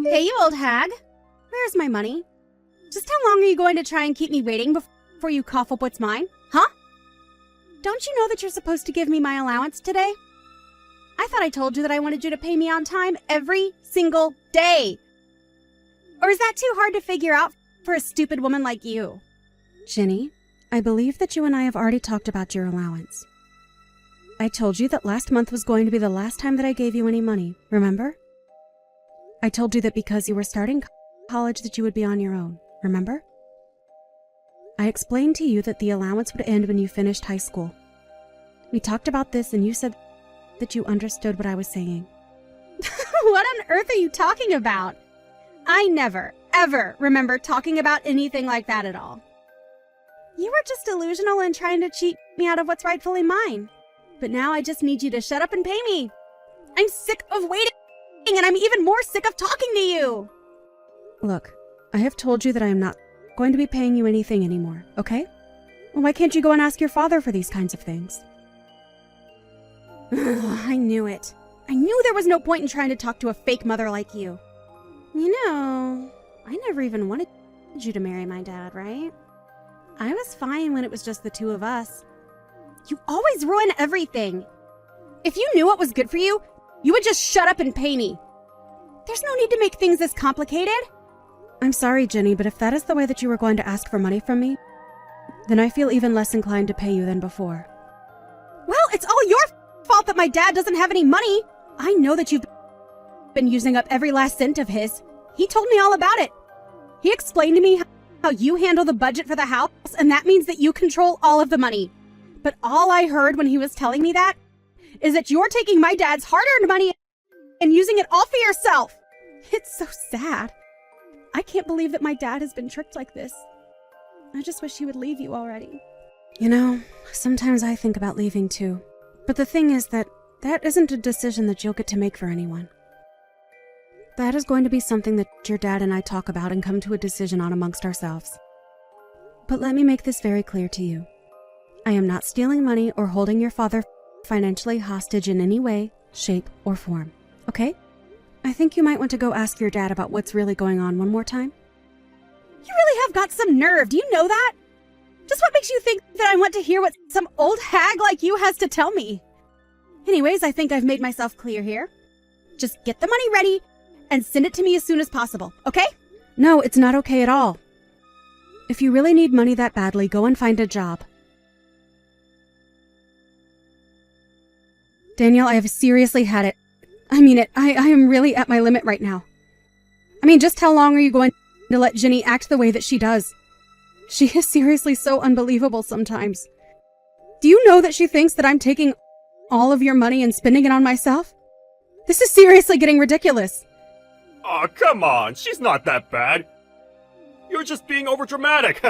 Hey, you old hag. Where's my money? Just how long are you going to try and keep me waiting before you cough up what's mine? Huh? Don't you know that you're supposed to give me my allowance today? I thought I told you that I wanted you to pay me on time every single day. Or is that too hard to figure out for a stupid woman like you? Ginny, I believe that you and I have already talked about your allowance. I told you that last month was going to be the last time that I gave you any money, remember? I told you that because you were starting college that you would be on your own, remember? I explained to you that the allowance would end when you finished high school. We talked about this and you said that you understood what I was saying. What on earth are you talking about? I never, ever remember talking about anything like that at all. You were just delusional and trying to cheat me out of what's rightfully mine. But now I just need you to shut up and pay me. I'm sick of waiting, and I'm even more sick of talking to you. Look, I have told you that I am not going to be paying you anything anymore, okay? Well, why can't you go and ask your father for these kinds of things? I knew it. I knew there was no point in trying to talk to a fake mother like you. You know, I never even wanted you to marry my dad, right? I was fine when it was just the two of us. You always ruin everything. If you knew what was good for you, you would just shut up and pay me. There's no need to make things this complicated. I'm sorry, Jenny, but if that is the way that you were going to ask for money from me, then I feel even less inclined to pay you than before. Well, it's all your fault that my dad doesn't have any money. I know that you've been using up every last cent of his. He told me all about it. He explained to me how you handle the budget for the house, and that means that you control all of the money. But all I heard when he was telling me that is that you're taking my dad's hard-earned money and using it all for yourself. It's so sad. I can't believe that my dad has been tricked like this. I just wish he would leave you already. You know, sometimes I think about leaving too. But the thing is that isn't a decision that you'll get to make for anyone. That is going to be something that your dad and I talk about and come to a decision on amongst ourselves. But let me make this very clear to you. I am not stealing money or holding your father financially hostage in any way, shape, or form, okay? I think you might want to go ask your dad about what's really going on one more time. You really have got some nerve, do you know that? Just what makes you think that I want to hear what some old hag like you has to tell me? Anyways, I think I've made myself clear here. Just get the money ready and send it to me as soon as possible, okay? No, it's not okay at all. If you really need money that badly, go and find a job. Daniel, I have seriously had it. I mean it. I am really at my limit right now. I mean, just how long are you going to let Ginny act the way that she does? She is seriously so unbelievable sometimes. Do you know that she thinks that I'm taking all of your money and spending it on myself? This is seriously getting ridiculous. Oh, come on. She's not that bad. You're just being overdramatic.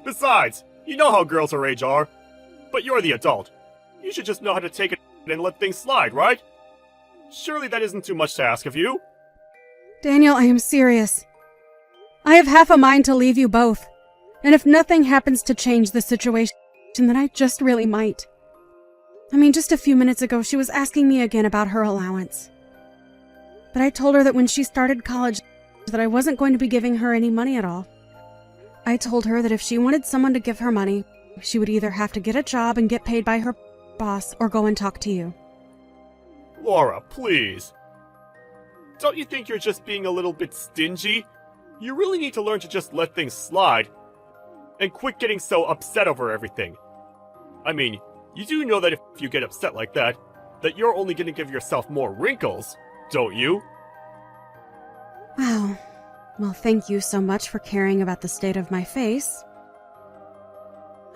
Besides, you know how girls her age are. But you're the adult. You should just know how to take it and let things slide, right? Surely that isn't too much to ask of you. Daniel, I am serious. I have half a mind to leave you both. And if nothing happens to change the situation, then I just really might. I mean, just a few minutes ago, she was asking me again about her allowance. But I told her that when she started college, that I wasn't going to be giving her any money at all. I told her that if she wanted someone to give her money, she would either have to get a job and get paid by her boss or go and talk to you. Laura, please. Don't you think you're just being a little bit stingy? You really need to learn to just let things slide. And quit getting so upset over everything. I mean, you do know that if you get upset like that you're only going to give yourself more wrinkles, don't you? Wow. Well, thank you so much for caring about the state of my face.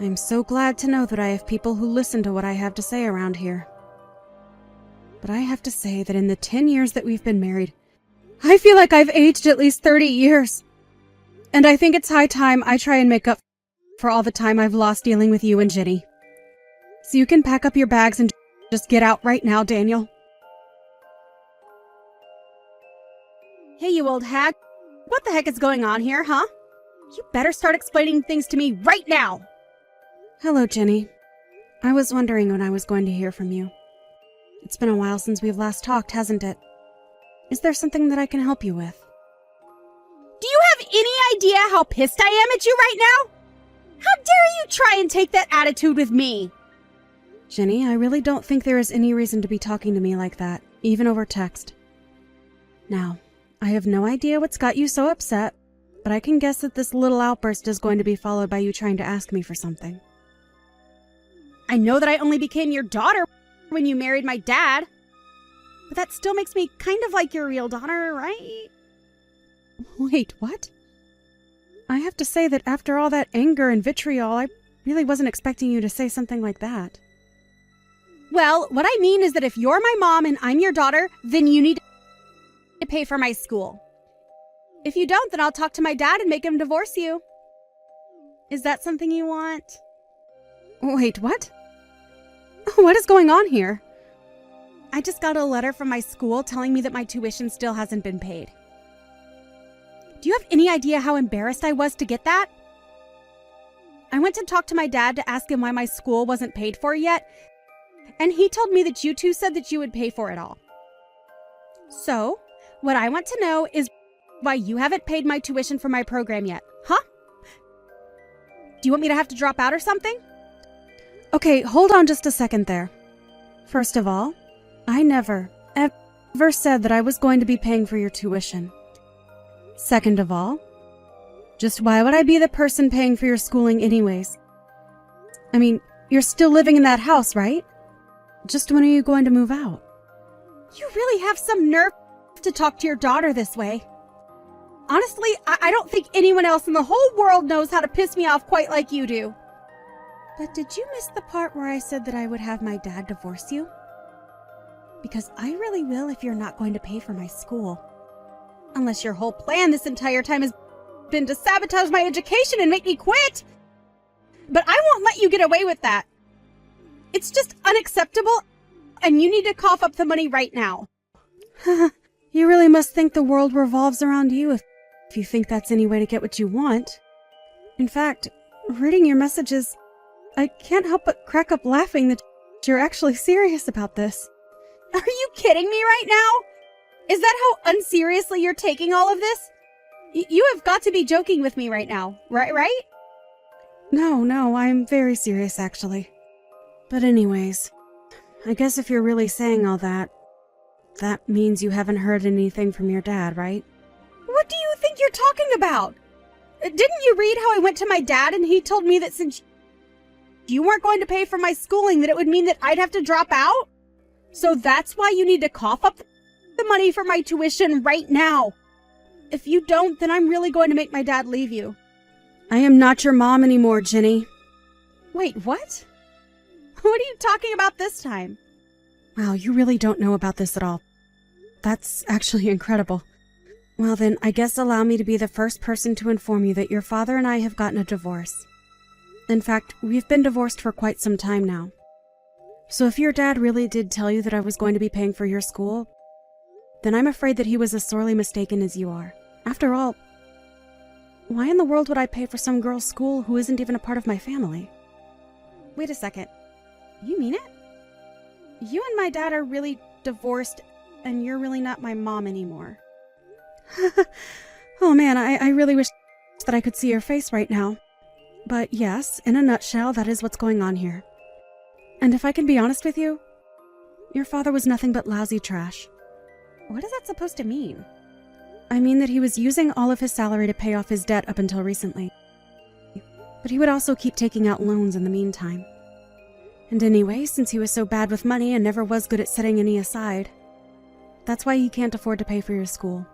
I'm so glad to know that I have people who listen to what I have to say around here. But I have to say that in the 10 years that we've been married, I feel like I've aged at least 30 years. And I think it's high time I try and make up for all the time I've lost dealing with you and Ginny. So you can pack up your bags and just get out right now, Daniel. Hey, you old hag. What the heck is going on here, huh? You better start explaining things to me right now. Hello, Jenny. I was wondering when I was going to hear from you. It's been a while since we've last talked, hasn't it? Is there something that I can help you with? Do you have any idea how pissed I am at you right now? How dare you try and take that attitude with me? Jenny, I really don't think there is any reason to be talking to me like that, even over text. Now, I have no idea what's got you so upset, but I can guess that this little outburst is going to be followed by you trying to ask me for something. I know that I only became your daughter when you married my dad, but that still makes me kind of like your real daughter, right? Wait, what? I have to say that after all that anger and vitriol, I really wasn't expecting you to say something like that. Well, what I mean is that if you're my mom and I'm your daughter, then you need to pay for my school. If you don't, then I'll talk to my dad and make him divorce you. Is that something you want? Wait, what? What is going on here? I just got a letter from my school telling me that my tuition still hasn't been paid. Do you have any idea how embarrassed I was to get that? I went to talk to my dad to ask him why my school wasn't paid for yet, and he told me that you two said that you would pay for it all. So, what I want to know is why you haven't paid my tuition for my program yet, huh? Do you want me to have to drop out or something? Okay, hold on just a second there. First of all, I never, ever said that I was going to be paying for your tuition. Second of all, just why would I be the person paying for your schooling anyways? I mean, you're still living in that house, right? Just when are you going to move out? You really have some nerve to talk to your daughter this way. Honestly, I don't think anyone else in the whole world knows how to piss me off quite like you do. But did you miss the part where I said that I would have my dad divorce you? Because I really will if you're not going to pay for my school. Unless your whole plan this entire time has been to sabotage my education and make me quit. But I won't let you get away with that. It's just unacceptable, and you need to cough up the money right now. You really must think the world revolves around you if you think that's any way to get what you want. In fact, reading your messages, I can't help but crack up laughing that you're actually serious about this. Are you kidding me right now? Is that how unseriously you're taking all of this? You have got to be joking with me right now, right? No, I'm very serious actually. But anyways, I guess if you're really saying all that, that means you haven't heard anything from your dad, right? What do you think you're talking about? Didn't you read how I went to my dad and he told me that since you weren't going to pay for my schooling, that it would mean that I'd have to drop out? So that's why you need to cough up the money for my tuition right now. If you don't, then I'm really going to make my dad leave you. I am not your mom anymore, Jenny. Wait, what? What are you talking about this time? Wow, you really don't know about this at all. That's actually incredible. Well then, I guess allow me to be the first person to inform you that your father and I have gotten a divorce. In fact, we've been divorced for quite some time now. So if your dad really did tell you that I was going to be paying for your school, then I'm afraid that he was as sorely mistaken as you are. After all, why in the world would I pay for some girl's school who isn't even a part of my family? Wait a second. You mean it? You and my dad are really divorced, and you're really not my mom anymore. Oh man, I really wish that I could see your face right now. But yes, in a nutshell, that is what's going on here. And if I can be honest with you, your father was nothing but lousy trash. What is that supposed to mean? I mean that he was using all of his salary to pay off his debt up until recently. But he would also keep taking out loans in the meantime. And anyway, since he was so bad with money and never was good at setting any aside, that's why he can't afford to pay for your school.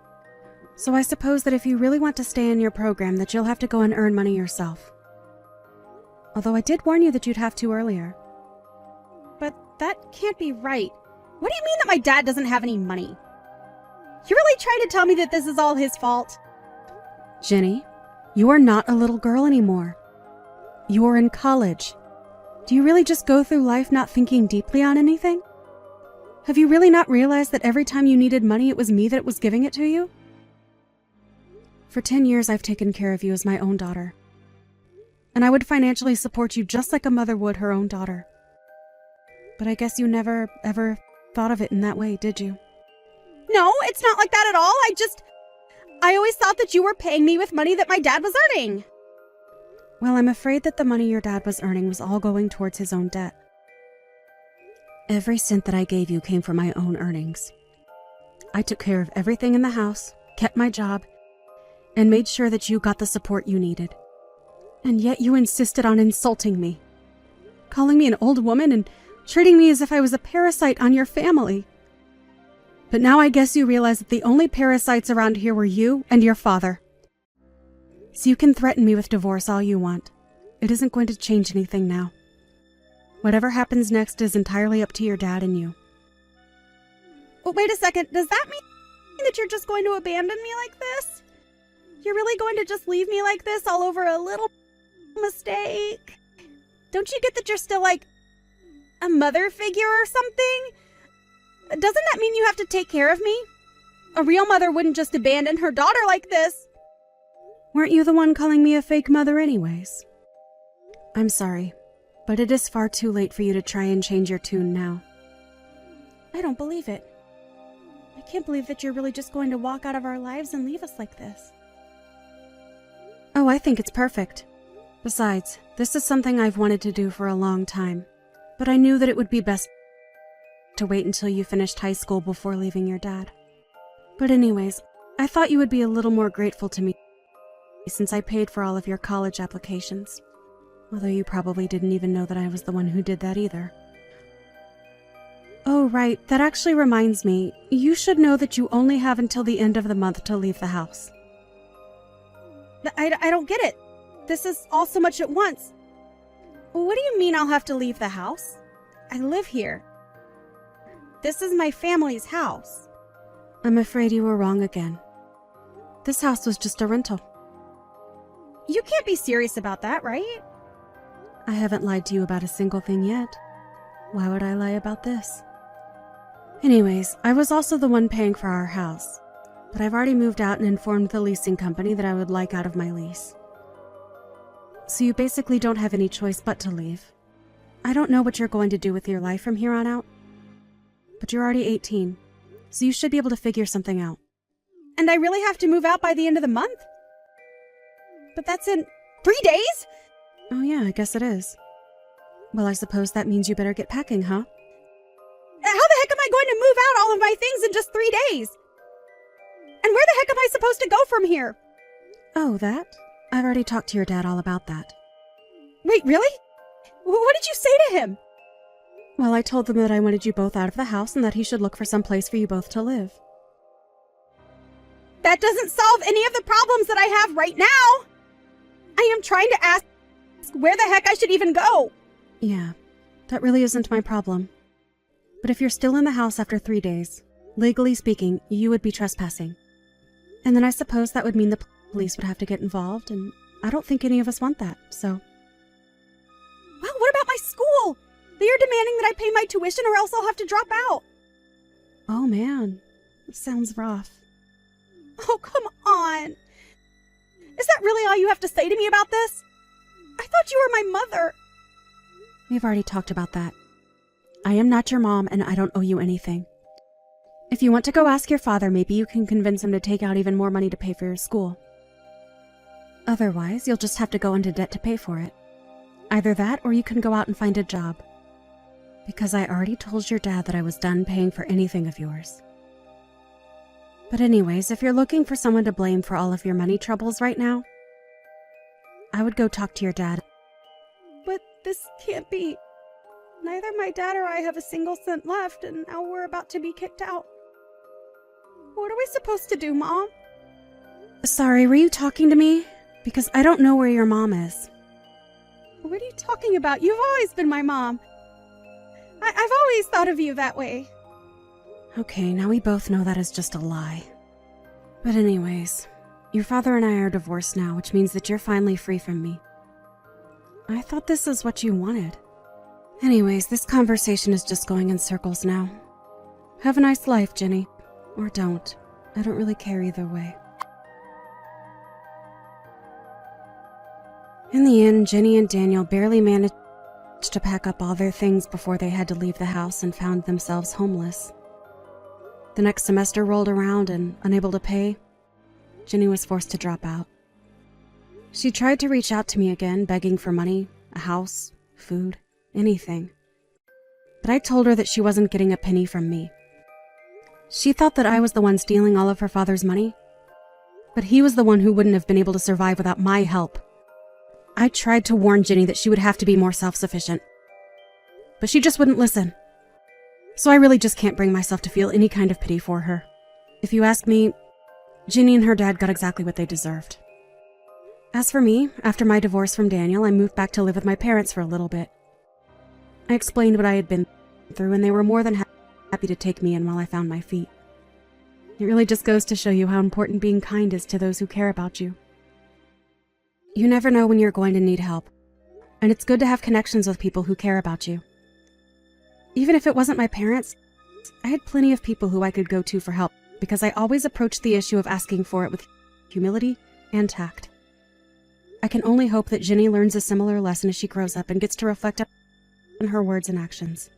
So I suppose that if you really want to stay in your program, that you'll have to go and earn money yourself. Although I did warn you that you'd have to earlier. But that can't be right. What do you mean that my dad doesn't have any money? You're really trying to tell me that this is all his fault? Jenny, you are not a little girl anymore. You are in college. Do you really just go through life not thinking deeply on anything? Have you really not realized that every time you needed money, it was me that was giving it to you? For 10 years, I've taken care of you as my own daughter. And I would financially support you just like a mother would her own daughter. But I guess you never, ever thought of it in that way, did you? No, it's not like that at all. I always thought that you were paying me with money that my dad was earning. Well, I'm afraid that the money your dad was earning was all going towards his own debt. Every cent that I gave you came from my own earnings. I took care of everything in the house, kept my job, and made sure that you got the support you needed. And yet you insisted on insulting me, calling me an old woman and treating me as if I was a parasite on your family. But now I guess you realize that the only parasites around here were you and your father. So you can threaten me with divorce all you want. It isn't going to change anything now. Whatever happens next is entirely up to your dad and you. Well, wait a second. Does that mean that you're just going to abandon me like this? You're really going to just leave me like this all over a little mistake? Don't you get that you're still like a mother figure or something? Doesn't that mean you have to take care of me? A real mother wouldn't just abandon her daughter like this. Weren't you the one calling me a fake mother anyways? I'm sorry, but it is far too late for you to try and change your tune now. I don't believe it. I can't believe that you're really just going to walk out of our lives and leave us like this. Oh, I think it's perfect. Besides, this is something I've wanted to do for a long time, but I knew that it would be best to wait until you finished high school before leaving your dad. But anyways, I thought you would be a little more grateful to me since I paid for all of your college applications. Although you probably didn't even know that I was the one who did that either. Oh, right, that actually reminds me, you should know that you only have until the end of the month to leave the house. I don't get it. This is all so much at once. What do you mean I'll have to leave the house? I live here. This is my family's house. I'm afraid you were wrong again. This house was just a rental. You can't be serious about that, right? I haven't lied to you about a single thing yet. Why would I lie about this? Anyways, I was also the one paying for our house, but I've already moved out and informed the leasing company that I would like out of my lease. So you basically don't have any choice but to leave. I don't know what you're going to do with your life from here on out, but you're already 18, so you should be able to figure something out. And I really have to move out by the end of the month? But that's in 3 days? Oh yeah, I guess it is. Well, I suppose that means you better get packing, huh? How the heck am I going to move out all of my things in just 3 days? And where the heck am I supposed to go from here? Oh, that? I've already talked to your dad all about that. Wait, really? What did you say to him? Well, I told them that I wanted you both out of the house and that he should look for some place for you both to live. That doesn't solve any of the problems that I have right now. I am trying to ask where the heck I should even go. Yeah, that really isn't my problem. But if you're still in the house after 3 days, legally speaking, you would be trespassing. And then I suppose that would mean the police would have to get involved, and I don't think any of us want that, so... Well, what about my school? They are demanding that I pay my tuition or else I'll have to drop out. Oh man, that sounds rough. Oh, come on. Is that really all you have to say to me about this? I thought you were my mother. We've already talked about that. I am not your mom, and I don't owe you anything. If you want to go ask your father, maybe you can convince him to take out even more money to pay for your school. Otherwise, you'll just have to go into debt to pay for it. Either that, or you can go out and find a job. Because I already told your dad that I was done paying for anything of yours. But anyways, if you're looking for someone to blame for all of your money troubles right now, I would go talk to your dad. But this can't be. Neither my dad or I have a single cent left, and now we're about to be kicked out. What are we supposed to do, Mom? Sorry, were you talking to me? Because I don't know where your mom is. What are you talking about? You've always been my mom. I've always thought of you that way. Okay, now we both know that is just a lie. But anyways, your father and I are divorced now, which means that you're finally free from me. I thought this is what you wanted. Anyways, this conversation is just going in circles now. Have a nice life, Jenny. Or don't. I don't really care either way. In the end, Jenny and Daniel barely managed to pack up all their things before they had to leave the house and found themselves homeless. The next semester rolled around and, unable to pay, Ginny was forced to drop out. She tried to reach out to me again, begging for money, a house, food, anything. But I told her that she wasn't getting a penny from me. She thought that I was the one stealing all of her father's money, but he was the one who wouldn't have been able to survive without my help. I tried to warn Ginny that she would have to be more self-sufficient, but she just wouldn't listen. So I really just can't bring myself to feel any kind of pity for her. If you ask me, Ginny and her dad got exactly what they deserved. As for me, after my divorce from Daniel, I moved back to live with my parents for a little bit. I explained what I had been through, and they were more than happy to take me in while I found my feet. It really just goes to show you how important being kind is to those who care about you. You never know when you're going to need help, and it's good to have connections with people who care about you. Even if it wasn't my parents, I had plenty of people who I could go to for help because I always approached the issue of asking for it with humility and tact. I can only hope that Ginny learns a similar lesson as she grows up and gets to reflect on her words and actions.